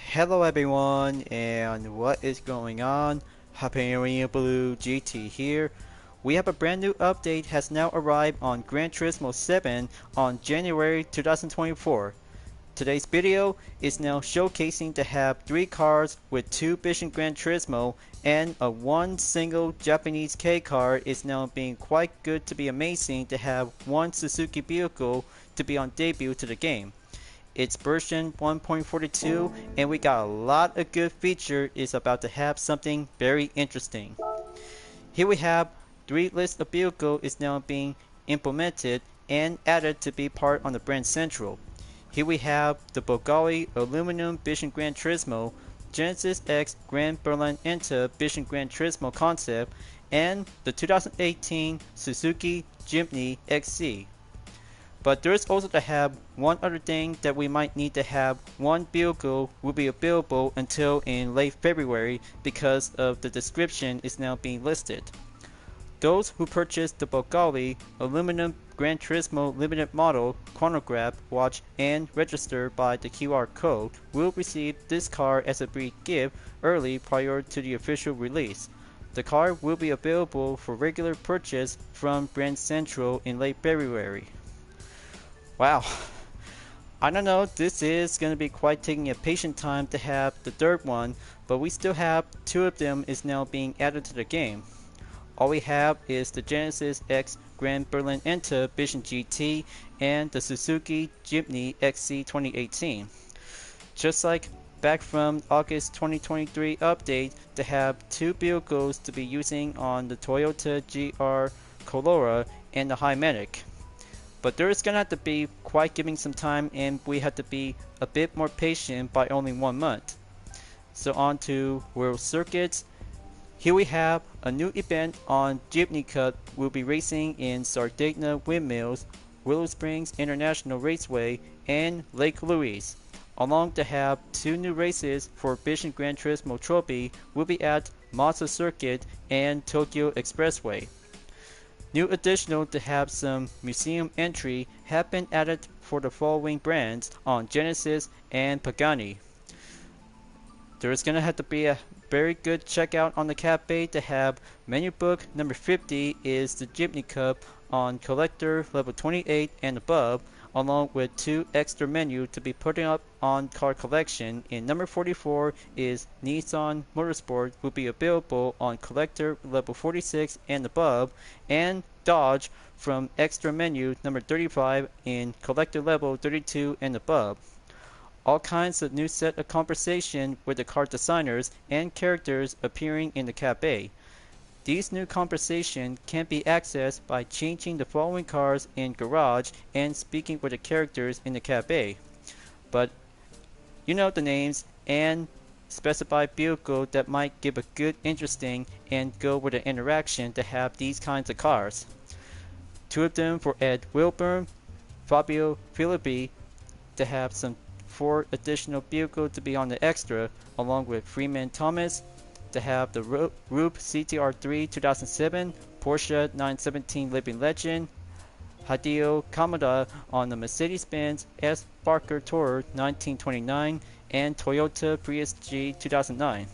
Hello everyone, and what is going on? Hyperion-Blue-GT here. We have a brand new update has now arrived on Gran Turismo 7 on January 2024. Today's video is now showcasing to have 3 cars with 2 Vision Gran Turismo and a one single Japanese K car is now being quite good to be amazing to have one Suzuki vehicle to be on debut to the game. It's version 1.42 and we got a lot of good feature is about to have something very interesting. Here we have 3 list of vehicle is now being implemented and added to be part on the brand central. Here we have the BVLGARI Aluminium Vision Gran Turismo, Genesis X Gran Berlinetta Vision Gran Turismo concept, and the 2018 Suzuki Jimny XC. But there's also to have one other thing that we might need to have one vehicle will be available until in late February because of the description is now being listed. Those who purchase the BVLGARI Aluminium Gran Turismo Limited Model chronograph watch and register by the QR code will receive this car as a free gift early prior to the official release. The car will be available for regular purchase from Brand Central in late February. Wow, I don't know, this is going to be quite taking a patient time to have the third one, but we still have 2 of them is now being added to the game. All we have is the Genesis X Gran Berlinetta Vision GT and the Suzuki Jimny XC 2018. Just like back from August 2023 update to have 2 vehicles to be using on the Toyota GR Corolla and the Hyperion. But there is going to have to be quite giving some time and we have to be a bit more patient by only 1 month. So on to World Circuits. Here we have a new event on Jimny Cup. We'll be racing in Sardegna Windmills, Willow Springs International Raceway, and Lake Louise. Along to have 2 new races for Vision Gran Turismo Trophy will be at Monza Circuit and Tokyo Expressway. New additional to have some museum entry have been added for the following brands on Genesis and Pagani. There's gonna have to be a very good checkout on the cafe to have menu book number 50 is the Jimny Cup on collector level 28 and above, along with 2 extra menu to be putting up on car collection. In number 44 is Nissan Motorsport will be available on collector level 46 and above, and Dodge from extra menu number 35 in collector level 32 and above. All kinds of new set of conversation with the car designers and characters appearing in the cafe. These new conversations can be accessed by changing the following cars in garage and speaking with the characters in the cafe. But you know the names and specified vehicle that might give a good interesting and go with the interaction to have these kinds of cars. 2 of them for Ed Wilburn, Fabio Filippi to have some 4 additional vehicles to be on the extra, along with Freeman Thomas to have the Roop CTR3 2007, Porsche 917 Living Legend, Hideo Kamada on the Mercedes-Benz S Barker Tourer 1929, and Toyota Prius G 2009.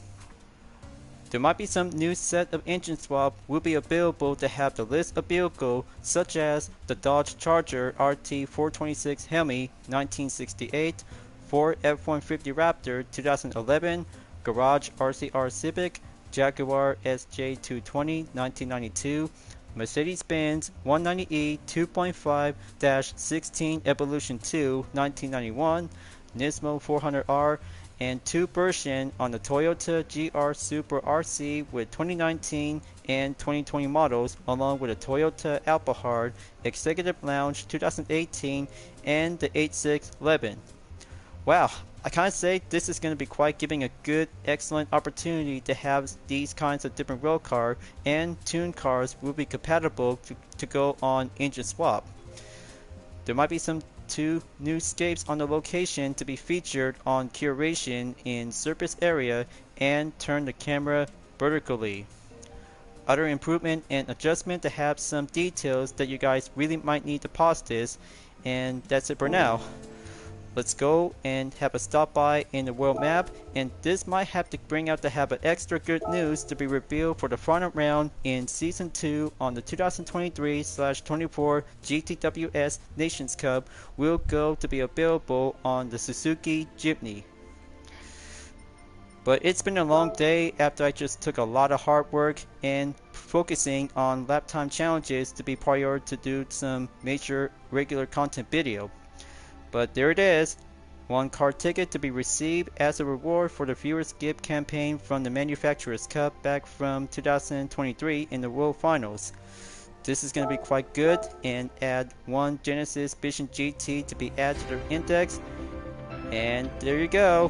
There might be some new set of engine swap will be available to have the list of vehicles such as the Dodge Charger RT 426 Hemi 1968, Ford F-150 Raptor 2011, Garage RCR Civic, Jaguar SJ220 1992, Mercedes-Benz 190E 2.5-16 Evolution 2 1991, Nismo 400R, and 2 versions on the Toyota GR Super RC with 2019 and 2020 models, along with a Toyota Alphard Executive Lounge 2018 and the 8611. Wow, I can't say this is going to be quite giving a good, excellent opportunity to have these kinds of different road car and tuned cars will be compatible to go on engine swap. There might be some 2 new scapes on the location to be featured on curation in surface area and turn the camera vertically. Other improvement and adjustment to have some details that you guys really might need to pause this, and that's it for now. let's go and have a stop by in the world map, and this might have to bring out to have an extra good news to be revealed for the final round in Season 2 on the 2023/24 GTWS Nations Cup will go to be available on the Suzuki Jimny. But it's been a long day after I just took a lot of hard work and focusing on lap time challenges to be prior to do some major regular content video. But there it is, one car ticket to be received as a reward for the Viewers Gift campaign from the Manufacturers Cup back from 2023 in the World Finals. This is going to be quite good, and add one Genesis Vision GT to be added to their index, and there you go.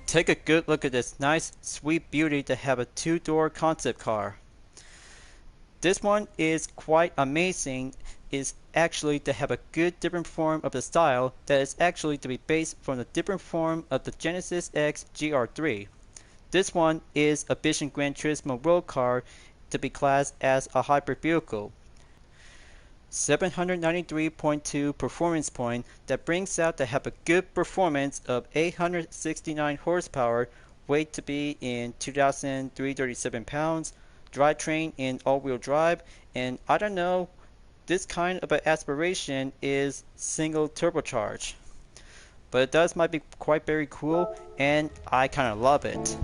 Take a good look at this nice sweet beauty to have a two-door concept car. This one is quite amazing, is actually to have a good different form of the style that is actually to be based from the different form of the Genesis X GR3. This one is a Vision Gran Turismo road car to be classed as a hybrid vehicle. 793.2 performance point that brings out to have a good performance of 869 horsepower, weight to be in 2,337 pounds, drivetrain in all-wheel drive, and I don't know, this kind of an aspiration is single turbocharge. But it does might be quite very cool, and I kind of love it.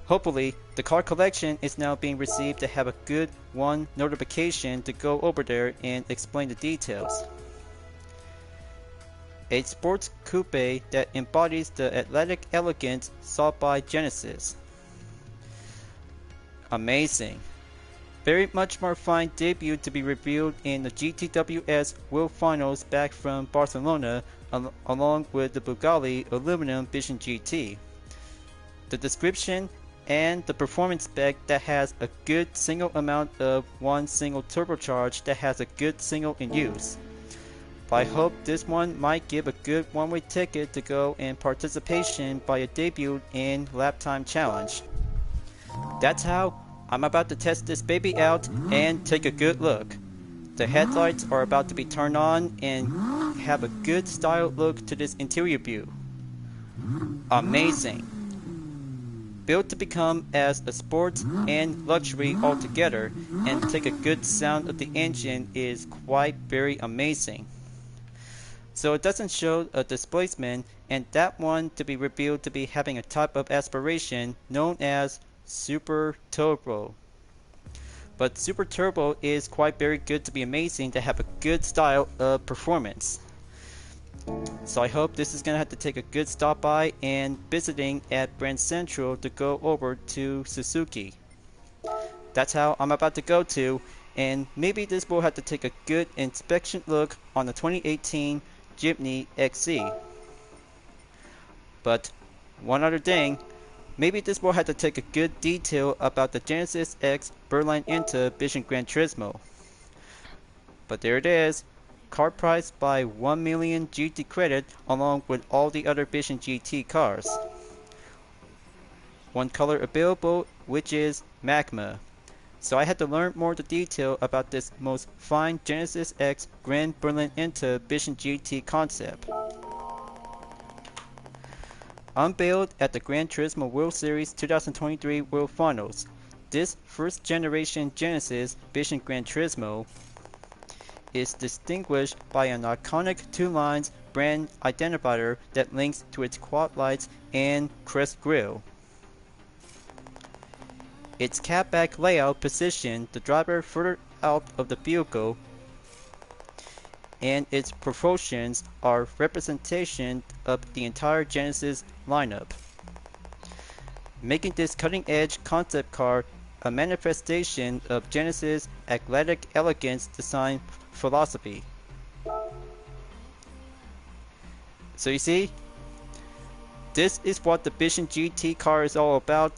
Hopefully, the car collection is now being received to have a good one notification to go over there and explain the details. A sports coupe that embodies the athletic elegance sought by Genesis. Amazing. Very much more fine debut to be revealed in the GTWS World Finals back from Barcelona, along with the Bugatti Aluminium Vision GT. The description and the performance spec that has a good single amount of one single turbocharge that has a good single in use. But I hope this one might give a good one-way ticket to go in participation by a debut in lap time challenge. That's how I'm about to test this baby out and take a good look. The headlights are about to be turned on and have a good style look to this interior view. Amazing. Built to become as a sport and luxury altogether, and take a good sound of the engine is quite very amazing. So it doesn't show a displacement, and that one to be revealed to be having a type of aspiration known as Super Turbo. But Super Turbo is quite very good to be amazing to have a good style of performance. So I hope this is going to have to take a good stop by and visiting at Brand Central to go over to Suzuki. That's how I'm about to go to, and maybe this will have to take a good inspection look on the 2018 Jimny XC. But one other thing, maybe this will have to take a good detail about the Genesis X Berlinetta Vision Gran Turismo. But there it is. Car price by 1 million GT credit along with all the other Vision GT cars. One color available, which is Magma. So I had to learn more the detail about this most fine Genesis X Gran Berlinetta Vision GT concept. Unveiled at the Gran Turismo World Series 2023 World Finals, this first generation Genesis Vision Gran Turismo is distinguished by an iconic two lines brand identifier that links to its quad lights and crest grille. Its catback layout positions the driver further out of the vehicle, and its proportions are representation of the entire Genesis lineup, making this cutting-edge concept car a manifestation of Genesis' athletic elegance design philosophy. So you see, this is what the Vision GT car is all about,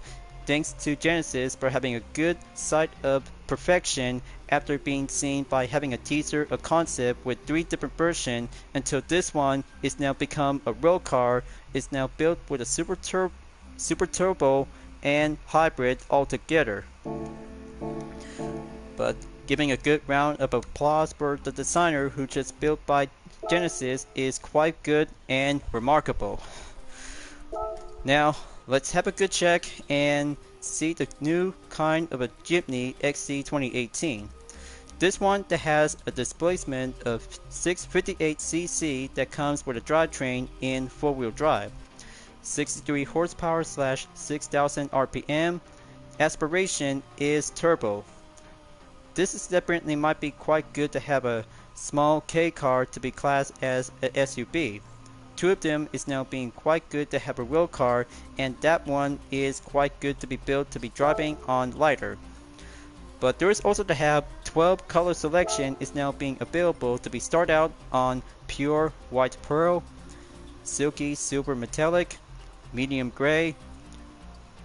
thanks to Genesis for having a good sight of perfection after being seen by having a teaser, a concept with 3 different versions, until this one is now become a road car, is now built with a super turbo and hybrid altogether. But Giving a good round of applause for the designer who just built by Genesis is quite good and remarkable. Now, let's have a good check and see the new kind of a Jimny XC 2018. This one that has a displacement of 658cc that comes with a drivetrain in 4-wheel drive. 63 horsepower / 6,000 RPM. Aspiration is turbo. This is definitely might be quite good to have a small K car to be classed as a SUV. Two of them is now being quite good to have a real car, and that one is quite good to be built to be driving on lighter. But there is also to have 12 color selection is now being available to be start out on pure white pearl, silky silver metallic, medium gray,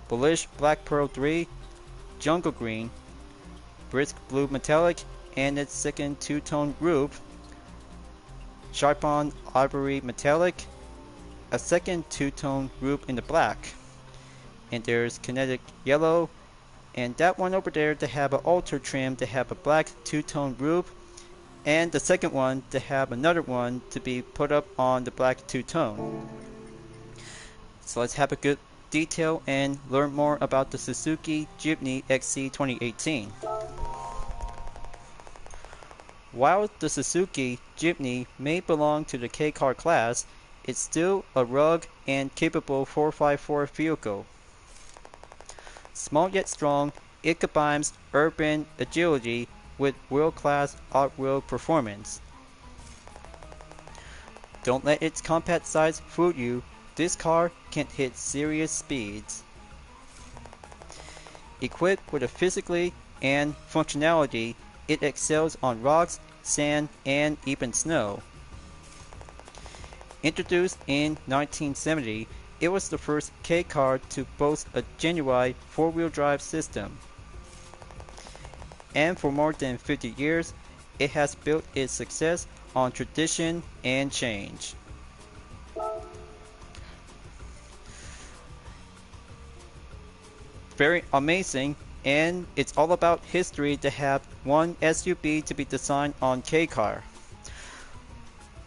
bullish black pearl 3, jungle green, brisk blue metallic, and its second two-tone roof, sharp-on ivory metallic, a second two-tone roof in the black, and there's kinetic yellow, and that one over there to have an altar trim to have a black two-tone roof, and the second one to have another one to be put up on the black two-tone. So let's have a good detail and learn more about the Suzuki Jimny XC 2018. While the Suzuki Jimny may belong to the K-car class, it's still a rugged and capable 4x4 vehicle. Small yet strong, it combines urban agility with world-class off-road performance. Don't let its compact size fool you. This car can hit serious speeds. Equipped with a physically and functionality, it excels on rocks, sand, and even snow. Introduced in 1970, it was the first K car to boast a genuine 4-wheel drive system. And for more than 50 years, it has built its success on tradition and change. Very amazing, and it's all about history to have one SUV to be designed on K-car.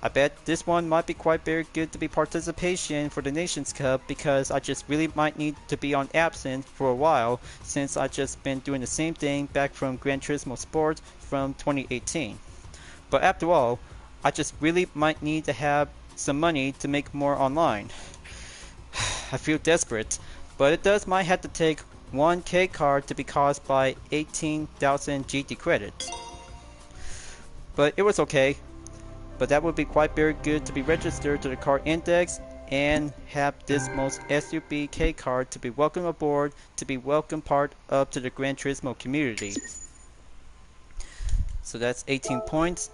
I bet this one might be quite very good to be participation for the Nations Cup, because I just really might need to be on absent for a while since I just been doing the same thing back from Gran Turismo Sport from 2018. But after all, I just really might need to have some money to make more online. I feel desperate, but it does might have to take one K card to be caused by 18,000 GT credits. But it was okay. But that would be quite very good to be registered to the car index and have this most SUV K card to be welcome aboard, to be welcome part of to the Gran Turismo community. So that's 18 points.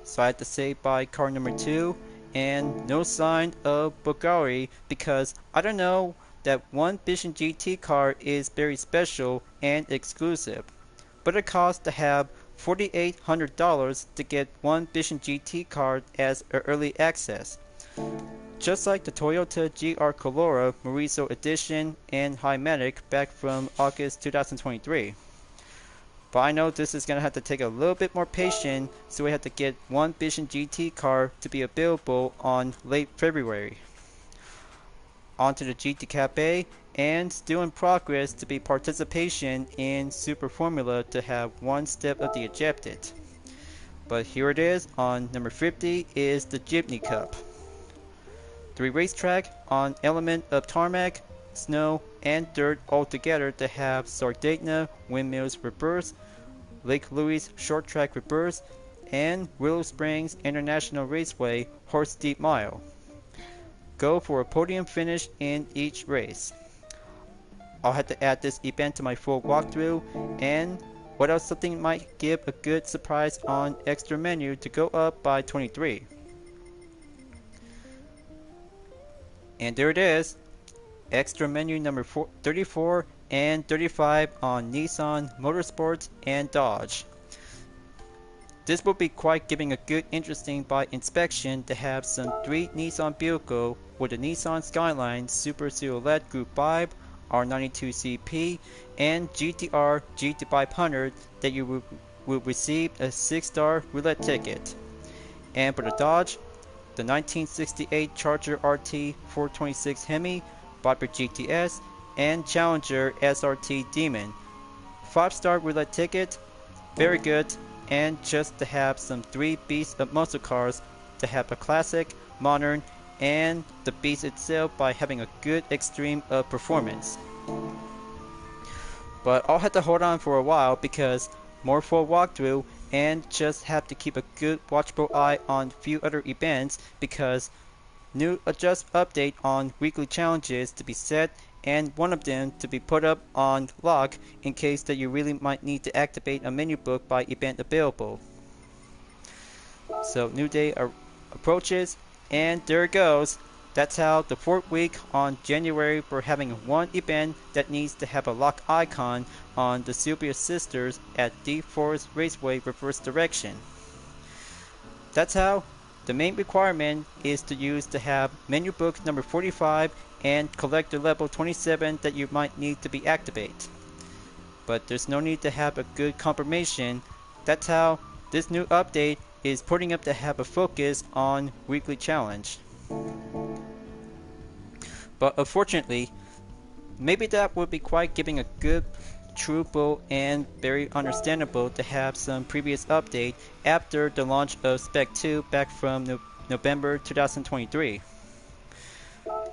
So I had to say by car number 2, and no sign of BVLGARI, because I don't know that one Vision GT car is very special and exclusive, but it costs to have $4,800 to get one Vision GT card as early access. Just like the Toyota GR Corolla Morizo Edition and Hyperion back from August 2023. But I know this is going to have to take a little bit more patience, so we have to get one Vision GT car to be available on late February. Onto the GT Cap A, and still in progress to be participation in Super Formula to have one step of the ejected. But here it is, on number 50 is the Jimny Cup. 3 racetrack on element of tarmac, snow, and dirt all together to have Sardegna Windmills reverse, Lake Louise short track reverse, and Willow Springs International Raceway horse deep mile. Go for a podium finish in each race. I'll have to add this event to my full walkthrough, and what else something might give a good surprise on extra menu to go up by 23. And there it is, extra menu number 34 and 35 on Nissan Motorsports and Dodge. This will be quite giving a good interesting by inspection to have some 3 Nissan vehicle with a Nissan Skyline Super Silhouette Group 5 R92CP, and GTR GT500 that you will receive a 6-star roulette ticket. And for the Dodge, the 1968 Charger RT 426 Hemi, Viper GTS, and Challenger SRT Demon. 5-star roulette ticket, very good, and just to have some 3 beasts of muscle cars to have a classic, modern, and the beast itself by having a good extreme of performance. But I'll have to hold on for a while because more full walkthrough, and just have to keep a good watchful eye on a few other events because new update on weekly challenges to be set, and one of them to be put up on lock in case that you really might need to activate a menu book by event available. So new day approaches, and there it goes. That's how the 4th week on January we're having one event that needs to have a lock icon on the Sylvia Sisters at D Forest Raceway reverse direction. That's how the main requirement is to have menu book number 45 and collector level 27 that you might need to be activated. But there's no need to have a good confirmation. That's how this new update is putting up to have a focus on weekly challenge. But unfortunately, maybe that would be quite giving a good truthful and very understandable to have some previous update after the launch of Spec 2 back from November 2023.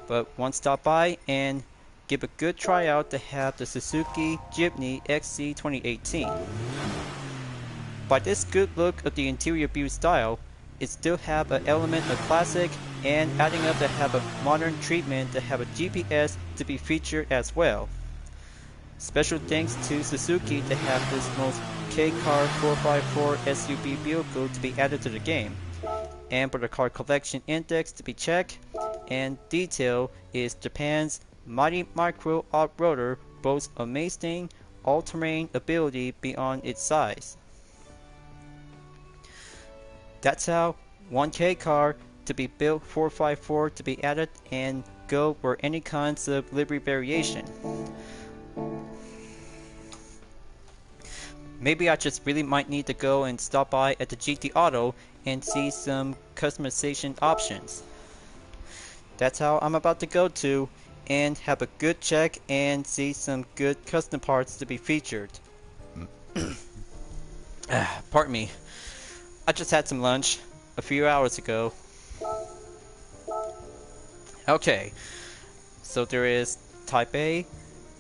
But one stop by and give a good tryout to have the Suzuki Jimny XC 2018. By this good look of the interior build style, it still have an element of classic and adding up to have a modern treatment to have a GPS to be featured as well. Special thanks to Suzuki to have this most K-Car 454 SUV vehicle to be added to the game, and for the car collection index to be checked, and detail is Japan's Mighty Micro Off-Roader boasts amazing all-terrain ability beyond its size. That's how 1K car to be built 454 to be added and go for any kinds of livery variation. Maybe I just really might need to go and stop by at the GT Auto and see some customization options. That's how I'm about to go to and have a good check and see some good custom parts to be featured. Pardon me. I just had some lunch a few hours ago. Okay, so there is Type A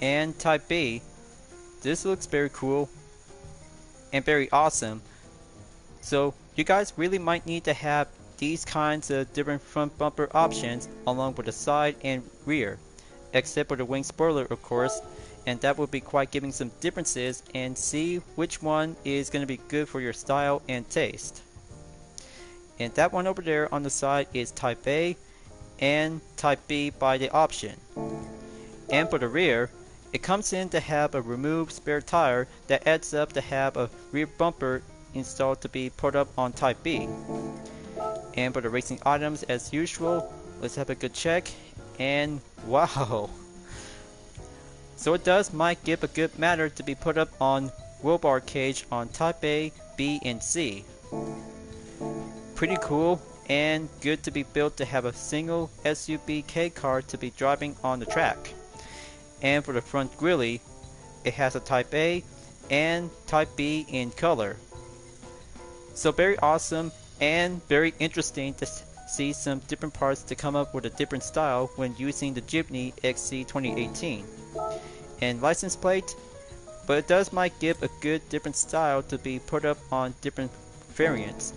and Type B. This looks very cool and very awesome. So you guys really might need to have these kinds of different front bumper options along with the side and rear, except for the wing spoiler of course, and that will be quite giving some differences and see which one is going to be good for your style and taste. And that one over there on the side is Type A and Type B by the option. And for the rear, it comes in to have a removed spare tire that adds up to have a rear bumper installed to be put up on Type B. And for the racing items as usual, let's have a good check, and wow! So it might give a good matter to be put up on wheel bar cage on Type A, B, and C. Pretty cool and good to be built to have a single SUV K car to be driving on the track. And for the front grille, it has a Type A and Type B in color. So very awesome and very interesting to see some different parts to come up with a different style when using the Jimny XC 2018. And license plate, but it might give a good different style to be put up on different variants.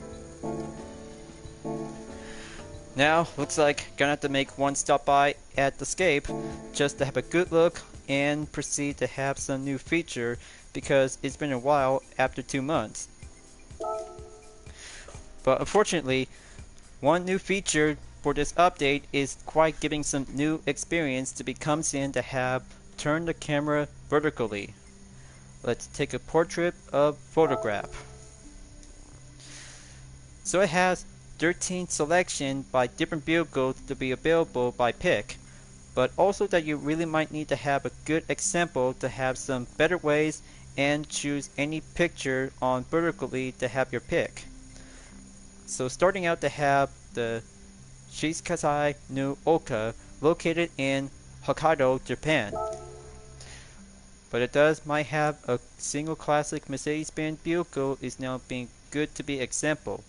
Now, looks like gonna have to make one stop by at the Escape just to have a good look and proceed to have some new feature because it's been a while after 2 months. But unfortunately, one new feature for this update is quite giving some new experience to be comes in to have turn the camera vertically. Let's take a portrait of photograph. So it has 13 selection by different vehicles to be available by pick, but also that you really might need to have a good example to have some better ways and choose any picture on vertically to have your pick. So starting out to have the Shizukasai no Oka located in Hokkaido, Japan. But it does might have a single classic Mercedes-Benz vehicle is now being good to be example.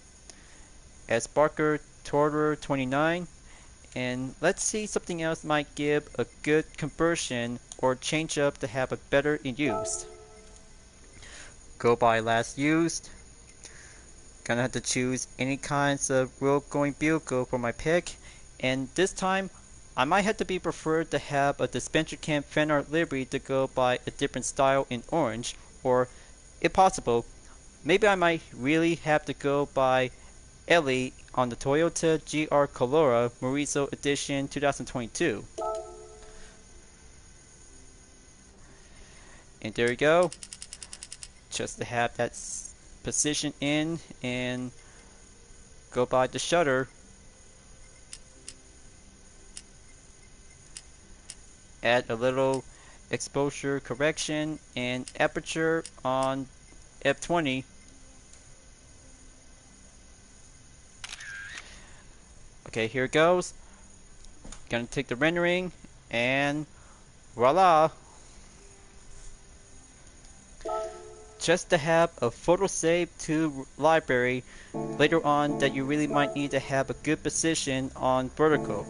As Barker Tourer 29, and let's see something else might give a good conversion or change up to have a better in use. Go by last used. Gonna have to choose any kinds of road going vehicle for my pick, and this time I might have to be preferred to have a dispenser cam fan art livery to go by a different style in orange, or if possible, maybe I might really have to go by Ellie on the Toyota GR Corolla Morizo Edition 2022. And there you go. Just to have that position in and go by the shutter. Add a little exposure correction and aperture on f20. Okay, here it goes. Gonna take the rendering and voila! Just to have a photo save to library later on that you really might need to have a good position on vertical.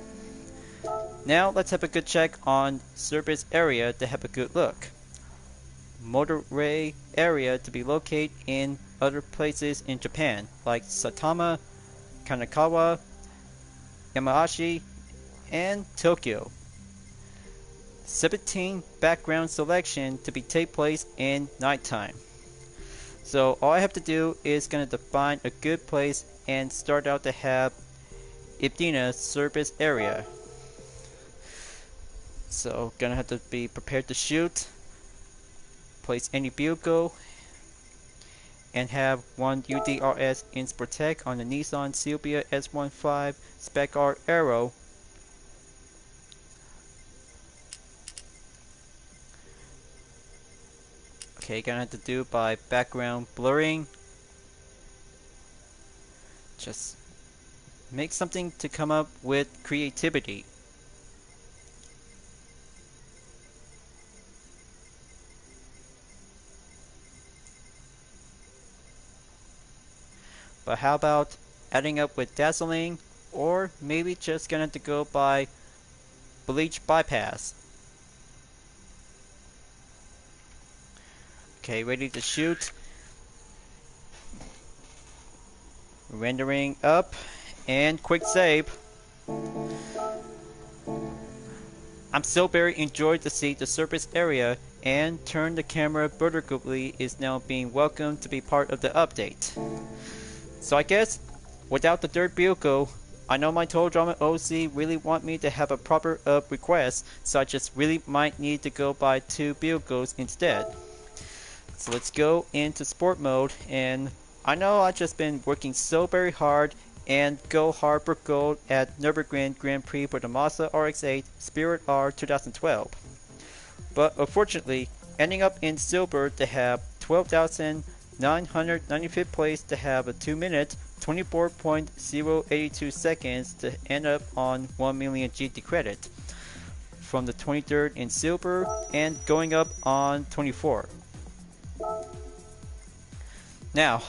Now let's have a good check on surface area to have a good look. Motorway area to be located in other places in Japan like Saitama, Kanagawa, Yamanashi, and Tokyo. 17 background selection to be take place in nighttime. So all I have to do is gonna define a good place and start out to have Ibdina surface area. So gonna have to be prepared to shoot, place any vehicle, and have one UDRS in Sportec on the Nissan Silvia S15 Spec R Aero. Okay, gonna have to do by background blurring. Just make something to come up with creativity. But how about adding up with dazzling, or maybe just gonna have to go by bleach bypass. Okay, ready to shoot. Rendering up and quick save. I'm so very enjoyed to see the surface area and turn the camera vertically is now being welcomed to be part of the update. So I guess without the dirt vehicle, I know my Total Drama OC really want me to have a proper request, so I just really might need to go buy 2 vehicles instead. So let's go into sport mode, and I know I've just been working so very hard and go hard for gold at Nürburgring Grand Prix for the Mazda RX-8 Spirit R 2012. But unfortunately, ending up in silver to have 12,995th place to have a 2 minute 24.082 seconds to end up on 1 million GT credit from the 23rd in silver and going up on 24. Now,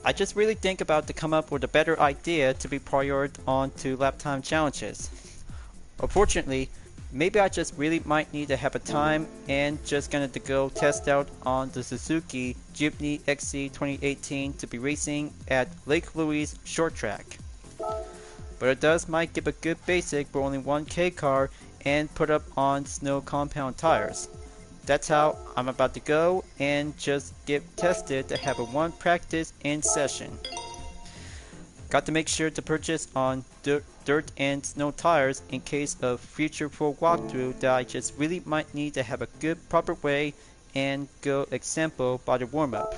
I just really think about to come up with a better idea to be prioritized on to lap time challenges. Unfortunately, maybe I just really might need to have a time and just gonna to go test out on the Suzuki Jimny XC 2018 to be racing at Lake Louise short track. But it does might give a good basic for only 1K car and put up on snow compound tires. That's how I'm about to go and just get tested to have a 1 practice in session. Got to make sure to purchase on dirt and snow tires in case of future full walkthrough that I just really might need to have a good proper way and go example by the warm up.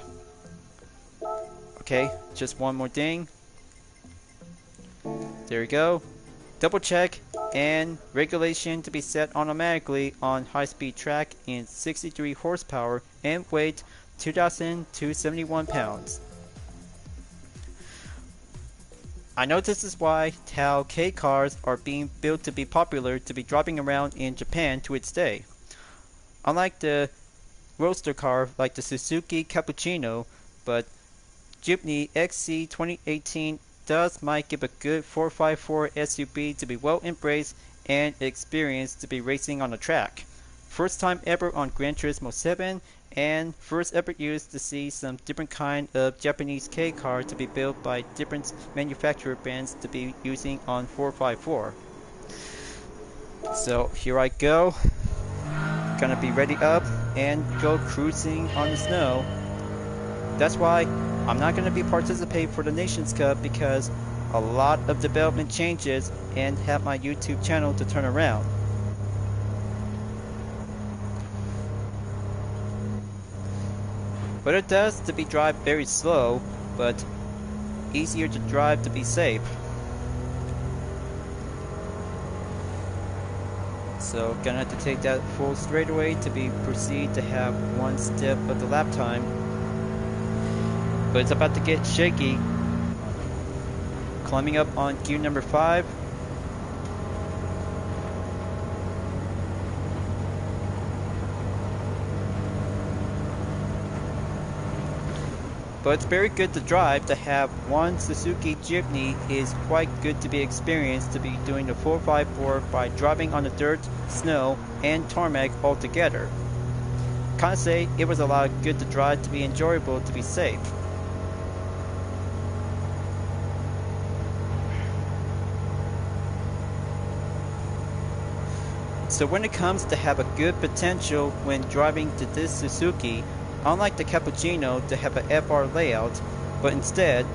Okay, just one more thing. There we go. Double check and regulation to be set automatically on high-speed track in 63 horsepower and weight 2,271 pounds. I know this is why Tao K cars are being built to be popular to be driving around in Japan to its day. Unlike the roadster car like the Suzuki Cappuccino, but Jimny XC 2018 might give a good 4x4 SUV to be well embraced and experienced to be racing on the track. First time ever on Gran Turismo 7 and first ever used to see some different kind of Japanese K car to be built by different manufacturer brands to be using on 4x4. So here I go, gonna be ready up and go cruising on the snow. That's why I'm not gonna be participate for the Nations Cup because a lot of development changes and have my YouTube channel to turn around. But it does to be drive very slow, but easier to drive to be safe. So gonna have to take that full straightaway to be proceed to have one step of the lap time. But it's about to get shaky. Climbing up on gear number 5. But it's very good to drive. To have one Suzuki Jimny is quite good to be experienced to be doing the 4x4 by driving on the dirt, snow, and tarmac all together. Kinda say it was a lot good to drive to be enjoyable to be safe. So when it comes to have a good potential when driving to this Suzuki, unlike the Cappuccino to have a FR layout, but instead,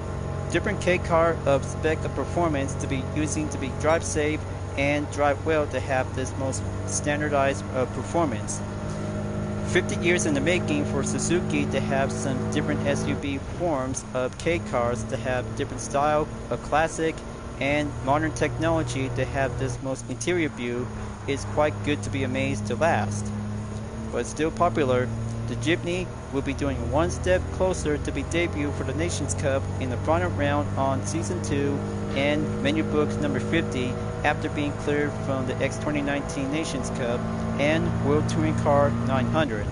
different K car of spec of performance to be using to be drive safe and drive well to have this most standardized performance. 50 years in the making for Suzuki to have some different SUV forms of K cars to have different style of classic and modern technology to have this most interior view is quite good to be amazed to last. But still popular, the Jimny will be doing one step closer to be debut for the Nations Cup in the final round on Season 2 and menu book number 50 after being cleared from the X2019 Nations Cup and World Touring Car 900.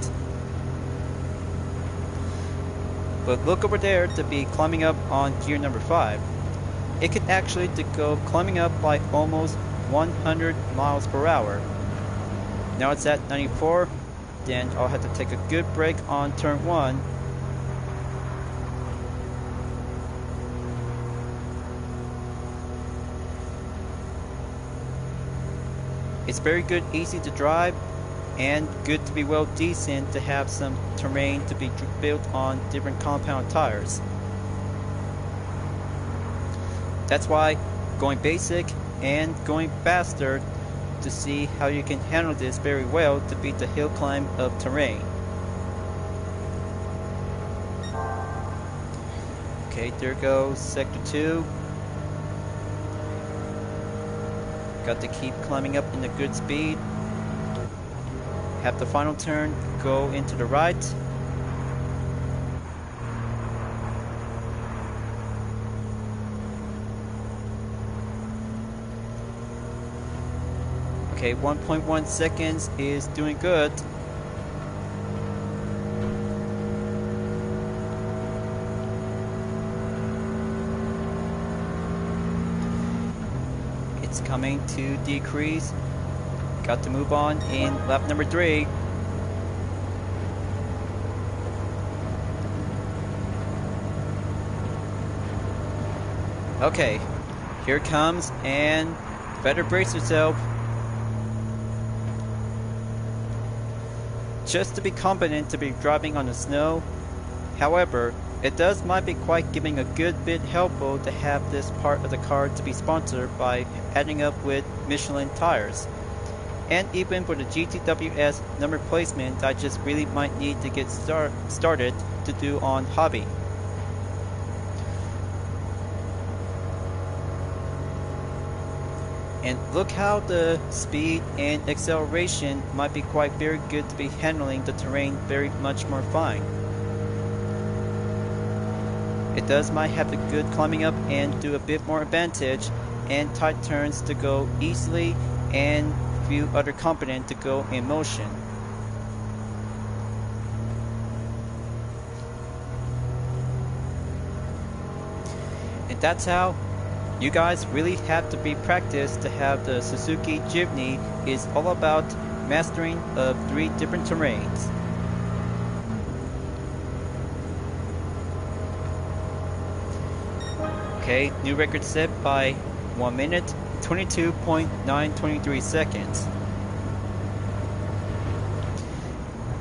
But look over there to be climbing up on gear number 5. It could actually to go climbing up by almost 100 miles per hour. Now it's at 94. Then I'll have to take a good break on turn 1. It's very good, easy to drive, and good to be well decent to have some terrain to be built on different compound tires. That's why going basic and going faster to see how you can handle this very well to beat the hill climb of terrain. Okay, there goes sector 2. Got to keep climbing up in a good speed. Have the final turn go into the right. Okay, 1.1 seconds is doing good. It's coming to decrease. Got to move on in lap number 3. Okay, here it comes, and better brace yourself. Just to be competent to be driving on the snow. However, it might be quite giving a good bit helpful to have this part of the car to be sponsored by adding up with Michelin tires. And even for the GTWS number placement, I just really might need to get started to do on hobby. And look how the speed and acceleration might be quite very good to be handling the terrain very much more fine. It does might have the good climbing up and do a bit more advantage, and tight turns to go easily, and few other components to go in motion. And that's how you guys really have to be practiced to have the Suzuki Jimny is all about mastering of 3 different terrains. Okay, new record set by 1 minute, 22.923 seconds.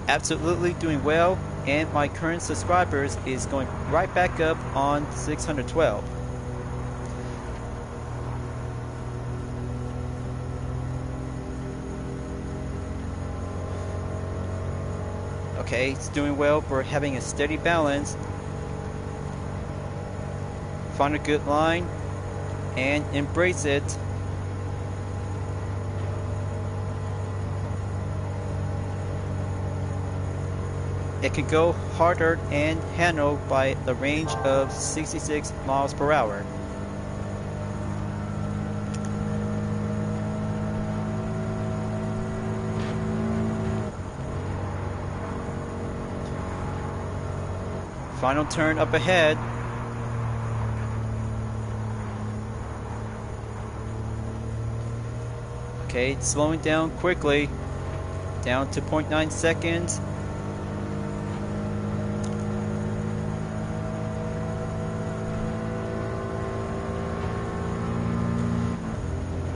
Absolutely doing well, and my current subscribers is going right back up on 612. Okay, it's doing well for having a steady balance. Find a good line and embrace it. It can go harder and handled by a range of 66 miles per hour. Final turn up ahead. Okay, it's slowing down quickly, down to 0.9 seconds.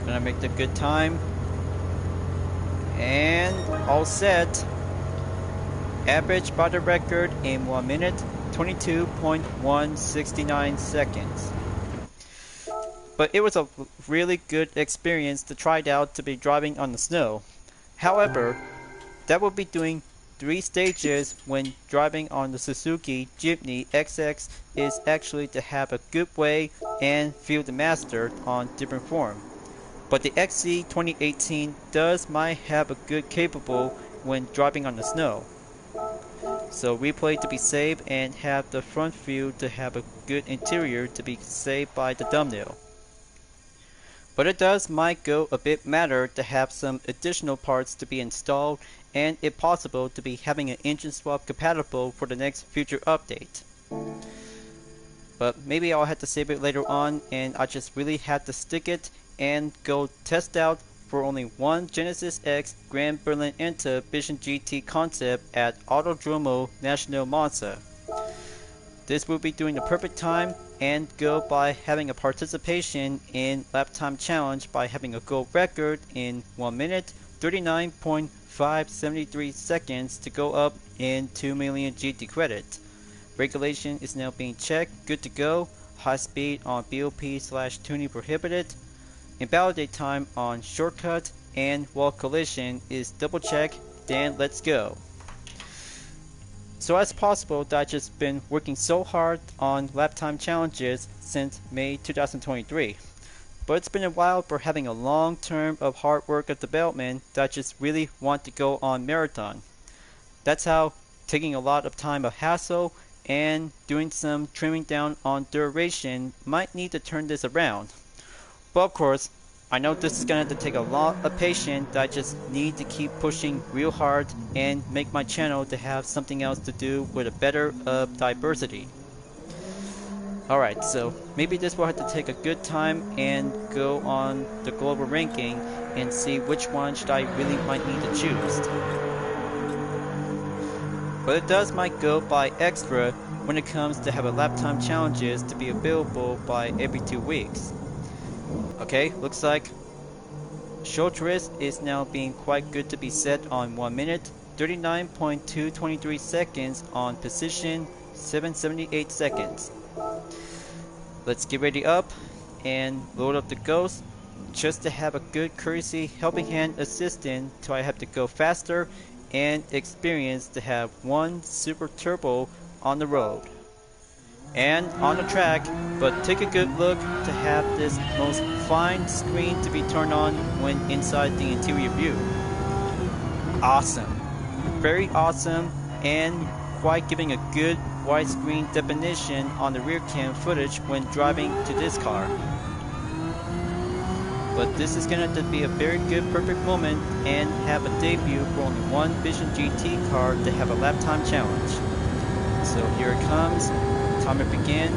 Gonna make the good time. And all set. Average by the record in 1 minute, 22.169 seconds. But it was a really good experience to try it out to be driving on the snow. However, that will be doing 3 stages when driving on the Suzuki Jimny XC is actually to have a good way and feel the master on different form. But the XC 2018 does might have a good capable when driving on the snow. So replay to be safe and have the front view to have a good interior to be saved by the thumbnail. But it does might go a bit matter to have some additional parts to be installed, and if possible to be having an engine swap compatible for the next future update. But maybe I'll have to save it later on, and I just really had to stick it and go test out for only one Genesis X Grand Berlinetta Vision GT concept at Autodromo National Monza. This will be doing the perfect time and go by having a participation in lap time challenge by having a gold record in 1 minute 39.573 seconds to go up in 2 million GT credit. Regulation is now being checked, good to go. High speed on BOP/tuning prohibited. Invalidate time on shortcut, and wall collision is double check, then let's go. So as possible that I've just been working so hard on lap time challenges since May 2023. But it's been a while for having a long term of hard work of development that I just really want to go on marathon. That's how taking a lot of time of hassle and doing some trimming down on duration might need to turn this around. But of course, I know this is going to take a lot of patience that I just need to keep pushing real hard and make my channel to have something else to do with a better diversity. Alright, so maybe this will have to take a good time and go on the global ranking and see which one should I really might need to choose. But it does might go by extra when it comes to have a lap time challenges to be available by every 2 weeks. Okay, looks like Shortrist is now being quite good to be set on 1 minute, 39.223 seconds on position 778 seconds. Let's get ready up and load up the Ghost just to have a good courtesy helping hand assistant till I have to go faster and experience to have one super turbo on the road. and on the track, but take a good look to have this most fine screen to be turned on when inside the interior view. Awesome, very awesome, and quite giving a good widescreen definition on the rear cam footage when driving to this car. But this is going to be a very good perfect moment and have a debut for only one Vision GT car to have a lap time challenge. So here it comes, timer begin,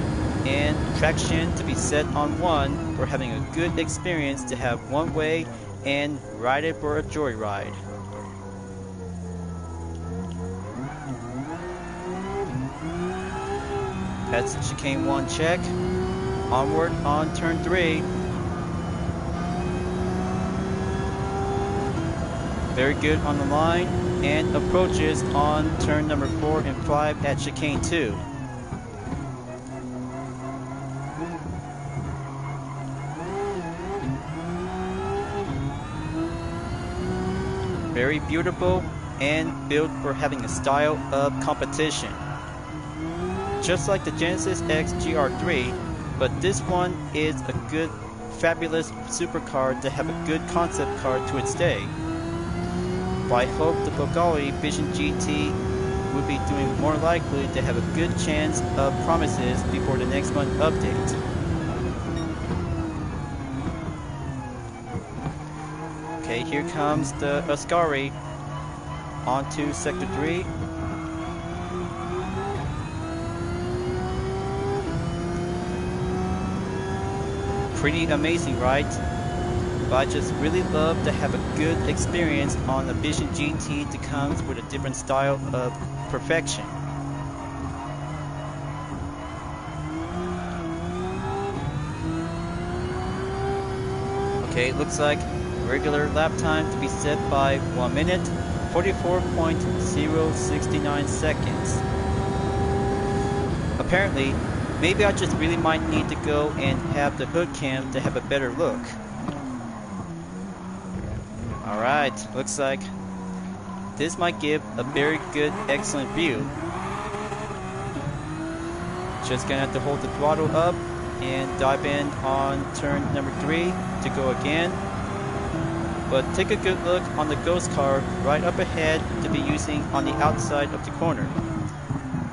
and traction to be set on 1 for having a good experience to have one way and ride it for a joyride. That's chicane 1 check, onward on turn 3. Very good on the line, and approaches on turn number 4 and 5 at chicane 2. Very beautiful and built for having a style of competition. Just like the Genesis X GR3, but this one is a good, fabulous supercar to have a good concept car to its day. But I hope the BVLGARI Vision GT will be doing more likely to have a good chance of promises before the next month update. Okay, here comes the Ascari onto Sector 3. Pretty amazing, right? But I just really love to have a good experience on the Vision GT that comes with a different style of perfection. Okay, it looks like regular lap time to be set by 1 minute, 44.069 seconds. Apparently, maybe I just really might need to go and have the hood cam to have a better look. Alright, looks like this might give a very good, excellent view. Just gonna have to hold the throttle up and dive in on turn number 3 to go again. But take a good look on the ghost car right up ahead to be using on the outside of the corner.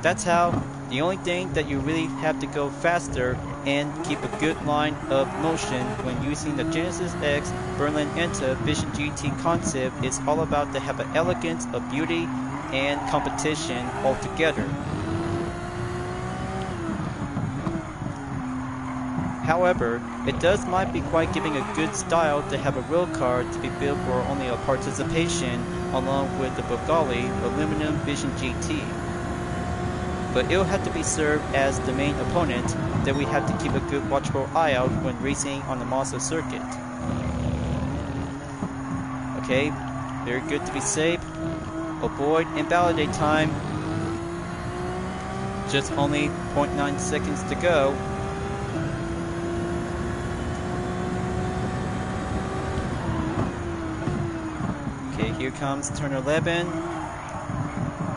That's how the only thing that you really have to go faster and keep a good line of motion when using the Genesis X Berlinetta Vision GT concept is all about to have an elegance of beauty and competition altogether. However, it does might be quite giving a good style to have a real car to be built for only a participation along with the BVLGARI Aluminium Vision GT. But it'll have to be served as the main opponent that we have to keep a good watchful eye out when racing on the Monza Circuit. Okay, very good to be safe. Avoid invalidate time. Just only 0.9 seconds to go. Okay, here comes turn 11.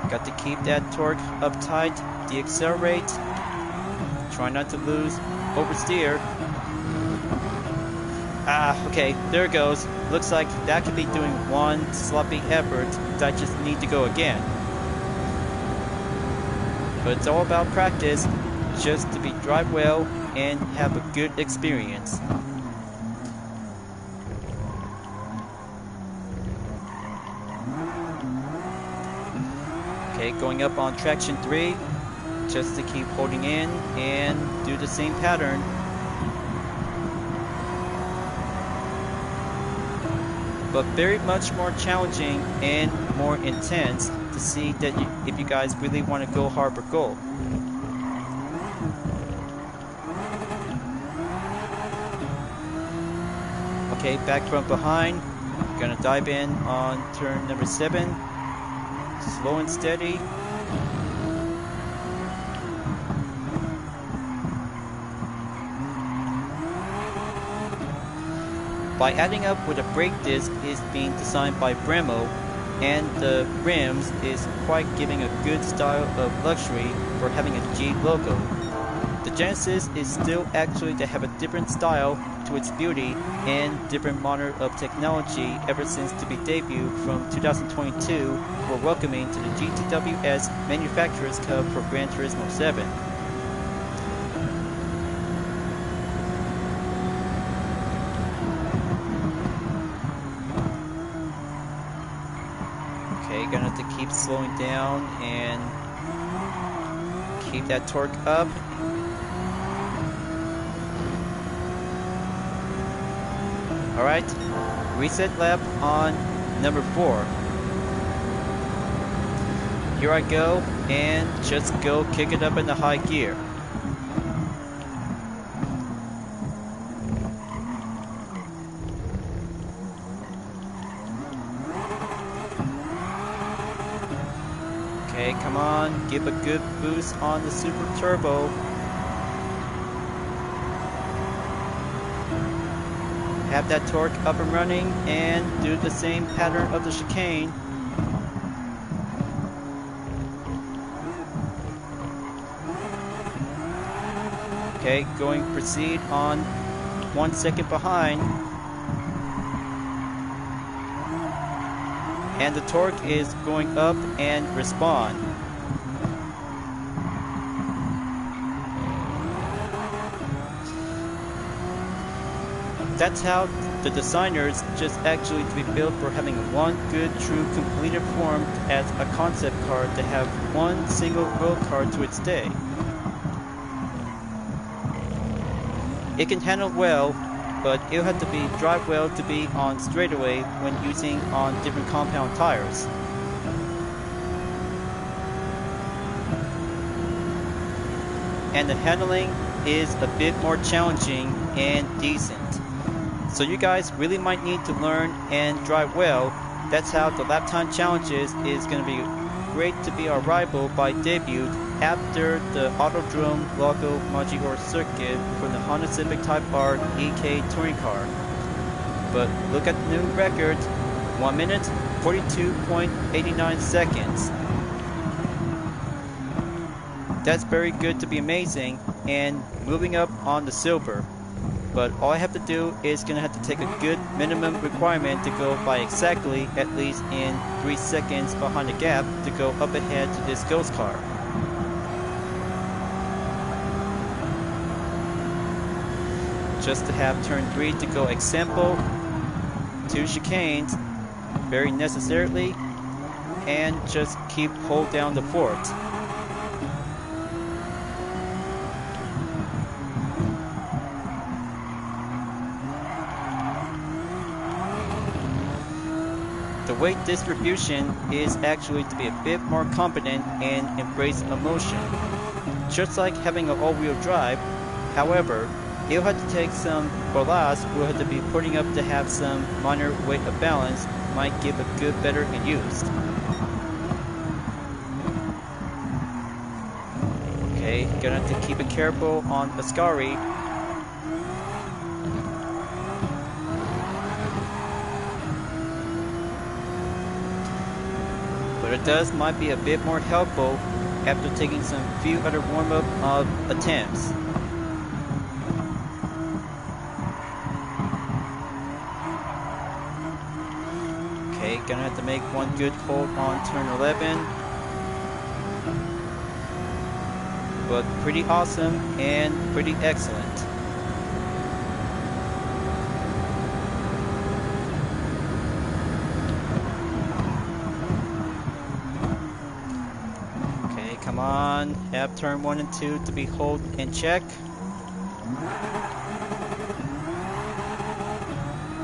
Got to keep that torque uptight, deaccelerate, try not to lose oversteer. Okay, there it goes. Looks like that could be doing one sloppy effort that I just need to go again. But it's all about practice, just to be drive well and have a good experience. Okay, going up on traction 3, just to keep holding in and do the same pattern. But very much more challenging and more intense to see that if you guys really want to go hard for goal. Okay, back from behind, gonna dive in on turn number 7. Slow and steady. By adding up with a brake disc is being designed by Brembo, and the rims is quite giving a good style of luxury for having a G logo. The Genesis is still actually to have a different style to its beauty and different model of technology ever since to be debuted from 2022 for welcoming to the GTWS Manufacturers Cup for Gran Turismo 7. Okay, gonna have to keep slowing down and keep that torque up. Alright, reset lap on number 4. Here I go, and just go kick it up in the high gear. Okay, come on, give a good boost on the Super Turbo. Have that torque up and running and do the same pattern of the chicane. Okay, going proceed on 1 second behind. And the torque is going up and respond. That's how the designers just actually to be built for having one good, true, completed form as a concept car to have one single road car to its day. It can handle well, but it'll have to be drive well to be on straightaway when using on different compound tires. And the handling is a bit more challenging and decent. So you guys really might need to learn and drive well. That's how the lap time challenges is going to be great to be our rival by debut after the Autodrome Logo Maggiore circuit for the Honda Civic Type R EK touring car. But look at the new record, 1 minute 42.89 seconds. That's very good to be amazing and moving up on the silver. But all I have to do is gonna have to take a good minimum requirement to go by exactly at least in 3 seconds behind the gap to go up ahead to this ghost car. Just to have turn 3 to go example, 2 chicanes, very necessarily, and just keep hold down the fort. The weight distribution is actually to be a bit more competent and embrace emotion. Just like having an all-wheel drive, however, you'll have to take some ballast we'll have to be putting up to have some minor weight of balance, might give a good better in use. Okay, gonna have to keep it careful on Ascari. But it does might be a bit more helpful after taking some few other warm-up attempts. Okay, gonna have to make one good hold on turn 11. But pretty awesome and pretty excellent. Come on, have turn 1 and 2 to be hold in check.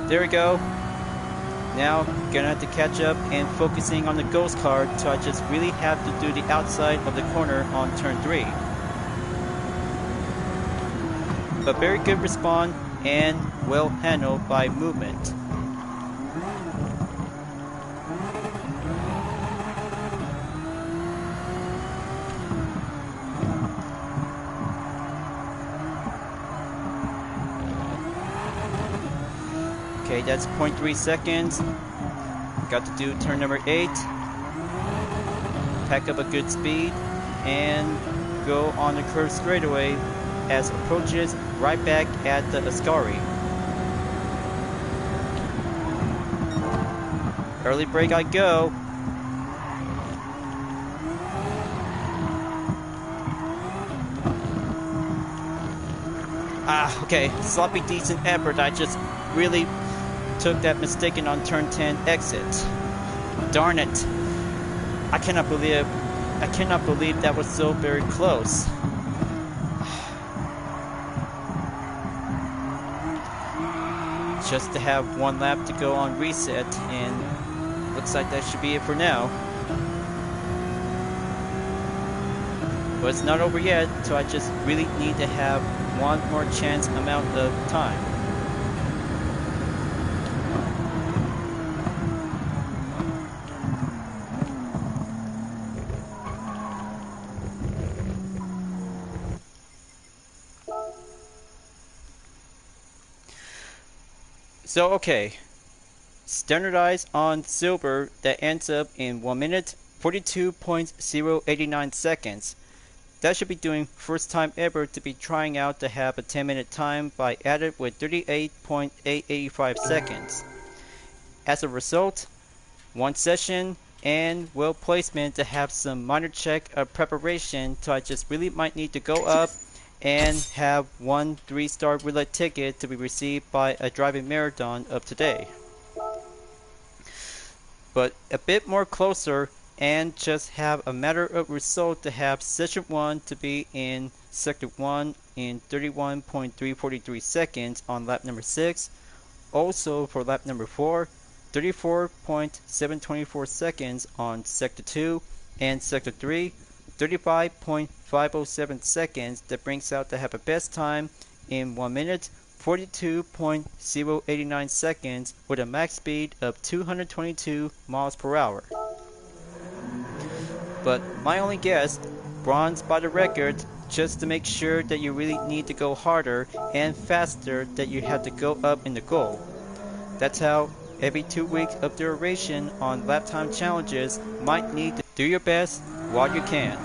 There we go. Now, gonna have to catch up and focusing on the ghost car, so I just really have to do the outside of the corner on turn 3. But very good respawn and well handled by movement. Okay, that's 0.3 seconds. Got to do turn number 8. Pack up a good speed and go on the curve straightaway as approaches right back at the Ascari. Early brake I go. Okay, sloppy decent effort. I just really took that mistaken on turn 10 exit. Darn it. I cannot believe that was so very close. Just to have one lap to go on reset, and looks like that should be it for now. But it's not over yet, so I just really need to have one more chance amount of time. So okay, standardized on silver that ends up in 1 minute 42.089 seconds. That should be doing first time ever to be trying out to have a 10-minute time by added with 38.885 seconds. As a result, one session and well placement to have some minor check of preparation, so I just really might need to go up and have one 3-star roulette ticket to be received by a driving marathon of today. But a bit more closer and just have a matter of result to have session 1 to be in sector 1 in 31.343 seconds on lap number 6. Also for lap number 4, 34.724 seconds on sector 2, and sector 3, 35.507 seconds. That brings out to have a best time in 1 minute 42.089 seconds with a max speed of 222 miles per hour. But my only guess, bronze by the record, just to make sure that you really need to go harder and faster, that you have to go up in the goal. That's how every 2 weeks of duration on lap time challenges might need to do your best while you can.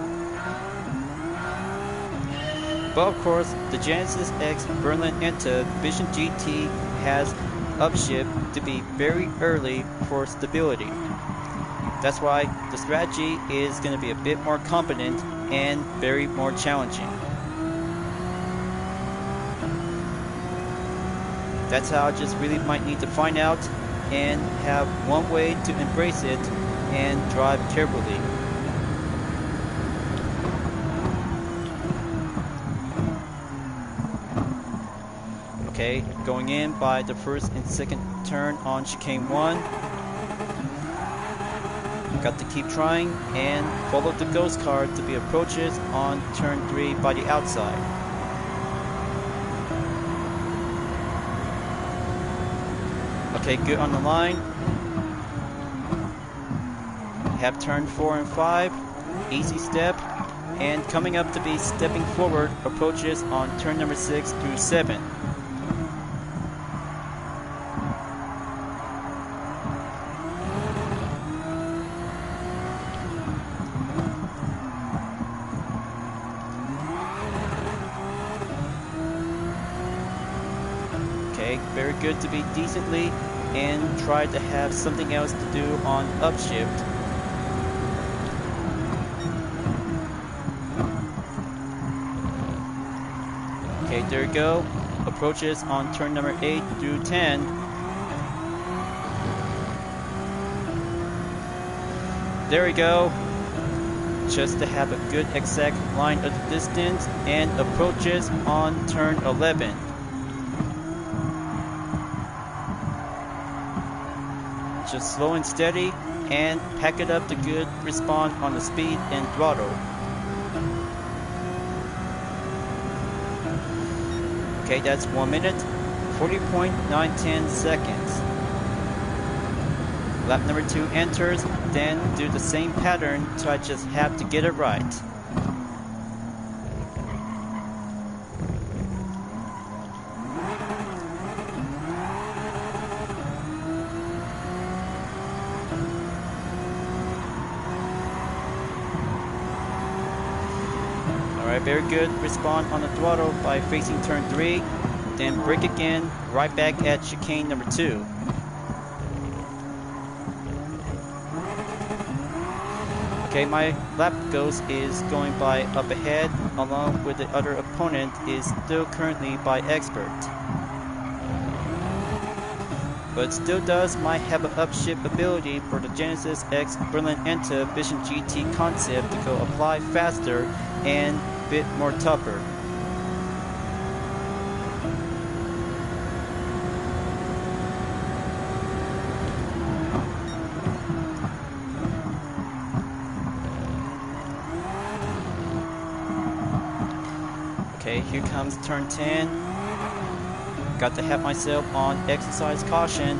But of course, the Genesis X Berlinetta Vision GT has upshift to be very early for stability. That's why the strategy is going to be a bit more competent and very more challenging. That's how I just really might need to find out and have one way to embrace it and drive carefully. Okay, going in by the first and second turn on chicane 1. Got to keep trying and follow the ghost car to be approaches on turn 3 by the outside. Okay, good on the line. Have turn 4 and 5, easy step, and coming up to be stepping forward approaches on turn number 6 through 7. Very good to be decently and try to have something else to do on upshift. Okay, there we go. Approaches on turn number 8 through 10. There we go. Just to have a good exact line of the distance, and approaches on turn 11. Just slow and steady and pack it up to good respond on the speed and throttle. Okay, that's 1 minute 40.910 seconds. Lap number 2 enters, then do the same pattern, so I just have to get it right. Alright, very good response on the throttle by facing turn 3. Then brake again, right back at chicane number 2. Okay, my lap ghost is going by up ahead, along with the other opponent is still currently by expert. But still might have an upshift ability for the Genesis X Berlinetta Vision GT concept to go apply faster and a bit more tougher. Okay, here comes turn 10. Got to have myself on exercise caution.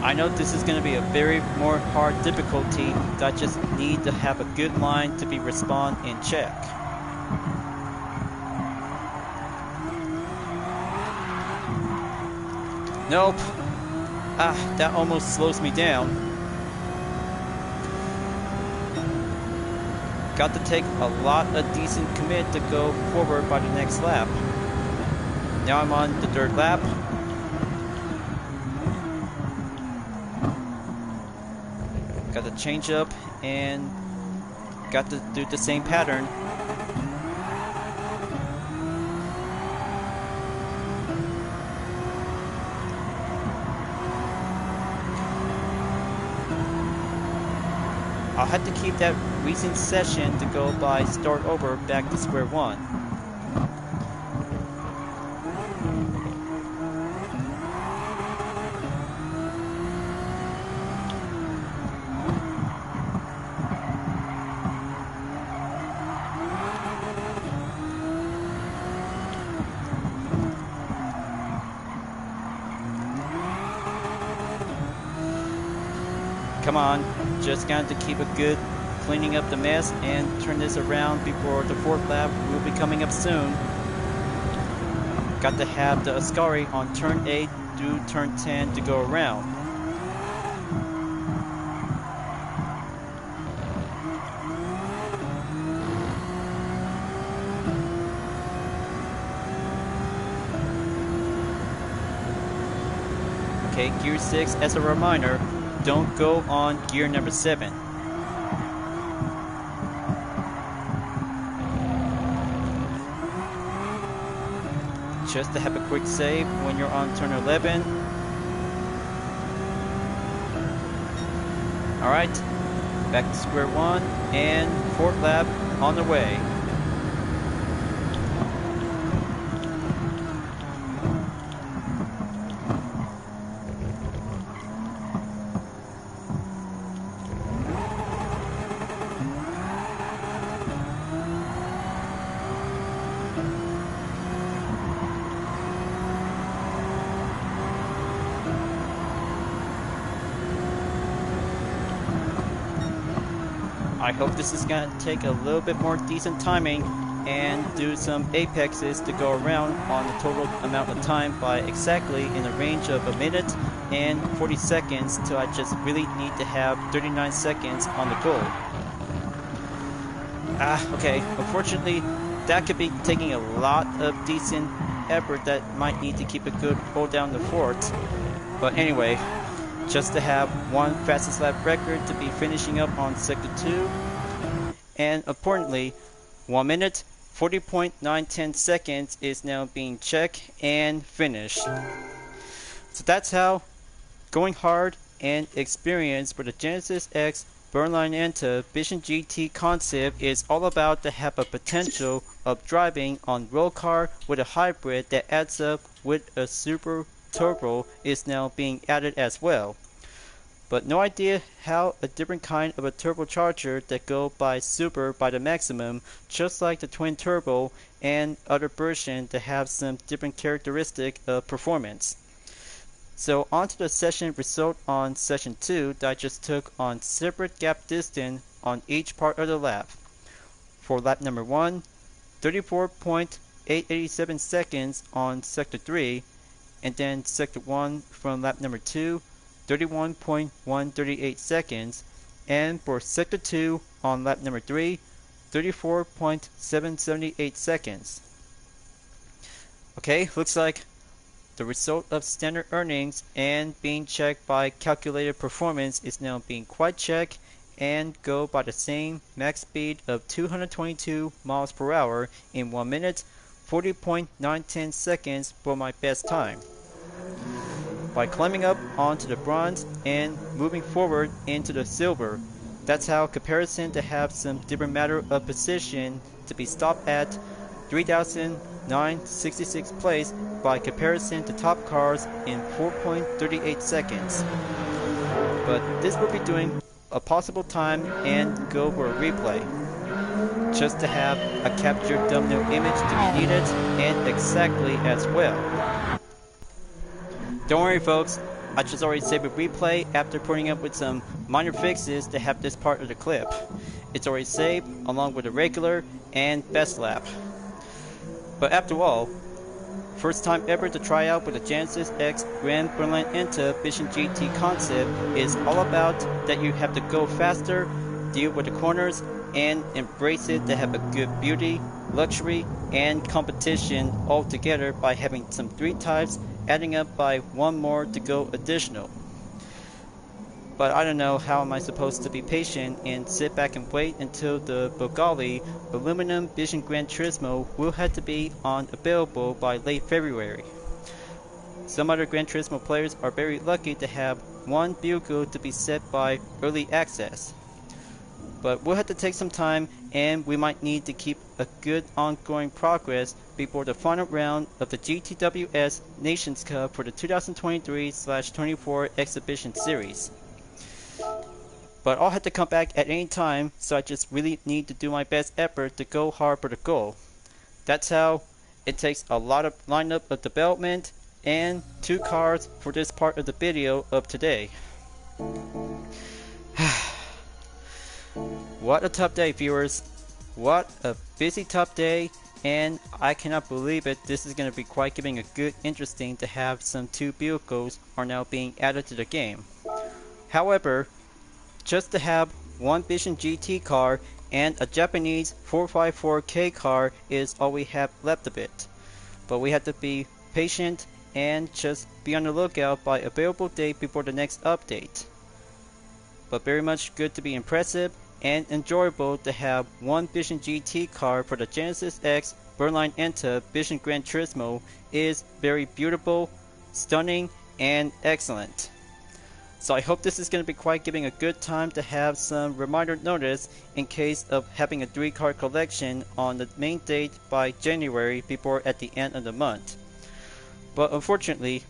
I know this is going to be a very more hard difficulty. I just need to have a good line to be respawn in check. Nope. That almost slows me down. Got to take a lot of decent commit to go forward by the next lap. Now I'm on the third lap. Got to change up and got to do the same pattern. I'll have to keep that recent session to go by start over back to square one. Come on, just got to keep a good cleaning up the mess and turn this around before the fourth lap will be coming up soon. Got to have the Ascari on turn 8 through turn 10 to go around. Okay, gear 6 as a reminder. Don't go on gear number 7. Just to have a quick save when you're on turn 11. Alright, back to square one and fourth lap on the way. I hope this is going to take a little bit more decent timing and do some apexes to go around on the total amount of time by exactly in a range of 1 minute and 40 seconds till I just really need to have 39 seconds on the goal. Okay, unfortunately that could be taking a lot of decent effort that might need to keep a good hold down the fort. But anyway, just to have one fastest lap record to be finishing up on sector 2, and importantly 1 minute 40.910 seconds is now being checked and finished. So that's how going hard and experience for the Genesis X Berlinetta Vision GT concept is all about to have a potential of driving on road car with a hybrid that adds up with a super turbo is now being added as well. But no idea how a different kind of a turbocharger that go by super by the maximum, just like the twin turbo and other version that have some different characteristic of performance. So on to the session result on session 2 that I just took on separate gap distance on each part of the lap. For lap number 1, 34.887 seconds on sector 3, and then sector 1 from lap number 2, 31.138 seconds, and for sector 2 on lap number 3, 34.778 seconds. Okay, looks like the result of standard earnings and being checked by calculated performance is now being quite checked and go by the same max speed of 222 miles per hour in 1 minute, 40.910 seconds for my best time. By climbing up onto the bronze and moving forward into the silver, that's how comparison to have some different matter of position to be stopped at 3,966 place by comparison to top cars in 4.38 seconds. But this will be doing a possible time and go for a replay, just to have a captured thumbnail image to be needed and exactly as well. Don't worry folks, I just already saved a replay after putting up with some minor fixes to have this part of the clip. It's already saved along with the regular and best lap. But after all, first time ever to try out with the Genesis X Berlinetta Vision GT concept is all about that you have to go faster, deal with the corners, and embrace it to have a good beauty, luxury, and competition all together by having some 3 types adding up by 1 more to go additional. But I don't know how am I supposed to be patient and sit back and wait until the BVLGARI Aluminium Vision Gran Turismo will have to be available by late February. Some other Gran Turismo players are very lucky to have one vehicle to be set by early access. But we'll have to take some time and we might need to keep a good ongoing progress before the final round of the GTWS Nations Cup for the 2023/24 Exhibition Series. But I'll have to come back at any time, so I just really need to do my best effort to go hard for the goal. That's how it takes a lot of lineup of development and 2 cars for this part of the video of today. What a tough day, viewers. What a busy tough day, and I cannot believe it. This is going to be quite giving a good interesting to have some 2 vehicles are now being added to the game. However, just to have one Vision GT car and a Japanese 454K car is all we have left of it. But we have to be patient and just be on the lookout by available date before the next update. But very much good to be impressive and enjoyable to have one Vision GT car for the Genesis X Berlinetta Vision Gran Turismo is very beautiful, stunning, and excellent. So I hope this is going to be quite giving a good time to have some reminder notice in case of having a 3-car collection on the main date by January before at the end of the month. But unfortunately,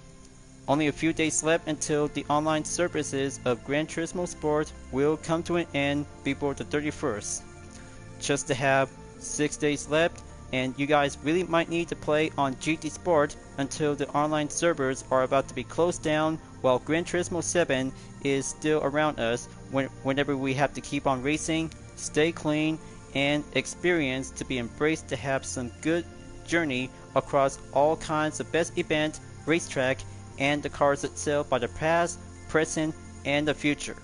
only a few days left until the online services of Gran Turismo Sport will come to an end before the 31st. Just to have 6 days left, and you guys really might need to play on GT Sport until the online servers are about to be closed down while Gran Turismo 7 is still around us whenever we have to keep on racing, stay clean, and experience to be embraced to have some good journey across all kinds of best event, racetrack, and the cars itself by the past, present, and the future.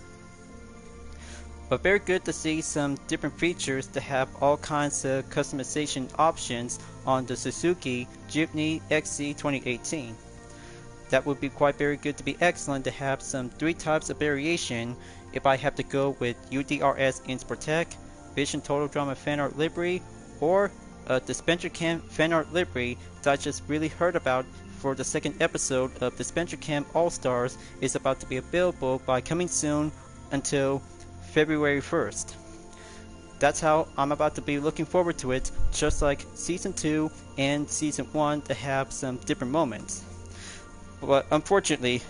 But very good to see some different features to have all kinds of customization options on the Suzuki Jimny XC 2018. That would be quite very good to be excellent to have some 3 types of variation if I have to go with UDRS in Sportec, Vision Total Drama fan art livery, or Dispenser Cam fan art livery that I just really heard about for the 2nd episode of Dispenser Cam All-Stars is about to be available by coming soon until February 1st. That's how I'm about to be looking forward to it, just like Season 2 and Season 1 to have some different moments. But unfortunately,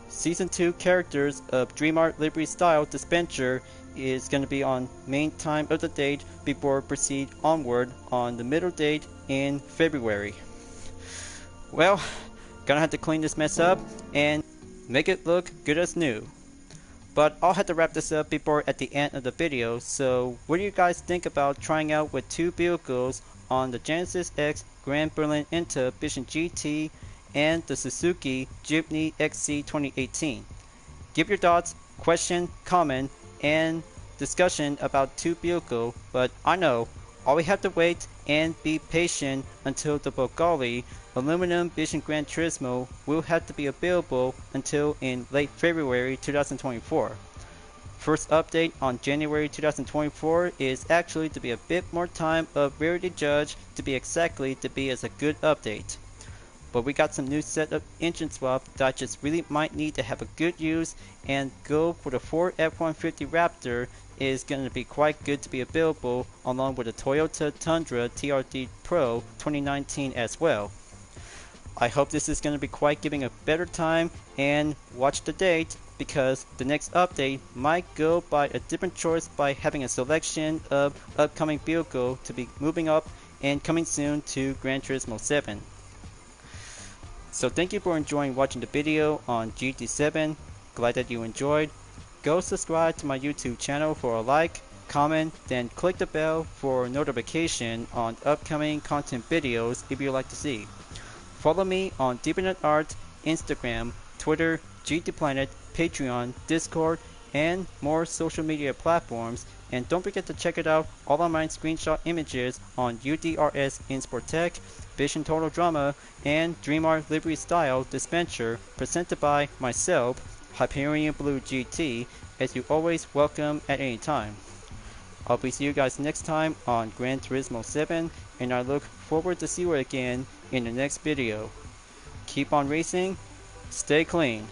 Season 2 characters of Dream Art Livery Style Dispenser is going to be on main time of the date before proceed onward on the middle date in February. Well, gonna have to clean this mess up and make it look good as new. But I'll have to wrap this up before at the end of the video, so what do you guys think about trying out with 2 vehicles on the Genesis X Gran Berlinetta Vision GT and the Suzuki Jimny XC 2018? Give your thoughts, question, comment, and discussion about two vehicles, but I know all we have to wait and be patient until the BVLGARI Aluminium Vision Gran Turismo will have to be available until in late February 2024. First update on January 2024 is actually to be a bit more time of rarity judge to be exactly to be as a good update. But we got some new set of engine swap that I just really might need to have a good use, and go for the Ford F-150 Raptor is going to be quite good to be available along with the Toyota Tundra TRD Pro 2019 as well. I hope this is going to be quite giving a better time, and watch the date because the next update might go by a different choice by having a selection of upcoming vehicle to be moving up and coming soon to Gran Turismo 7. So thank you for enjoying watching the video on GT7. Glad that you enjoyed. Go subscribe to my YouTube channel for a like, comment, then click the bell for notification on upcoming content videos if you'd like to see. Follow me on Deepinet Art, Instagram, Twitter, GT Planet, Patreon, Discord, and more social media platforms. And don't forget to check it out all of my screenshot images on UDRS InSportTech, Vision Total Drama, and DreamArt Livery Style Dispenser presented by myself, Hyperion-Blue-GT, as you always welcome at any time. I'll be see you guys next time on Gran Turismo 7, and I look forward to see you again in the next video. Keep on racing, stay clean.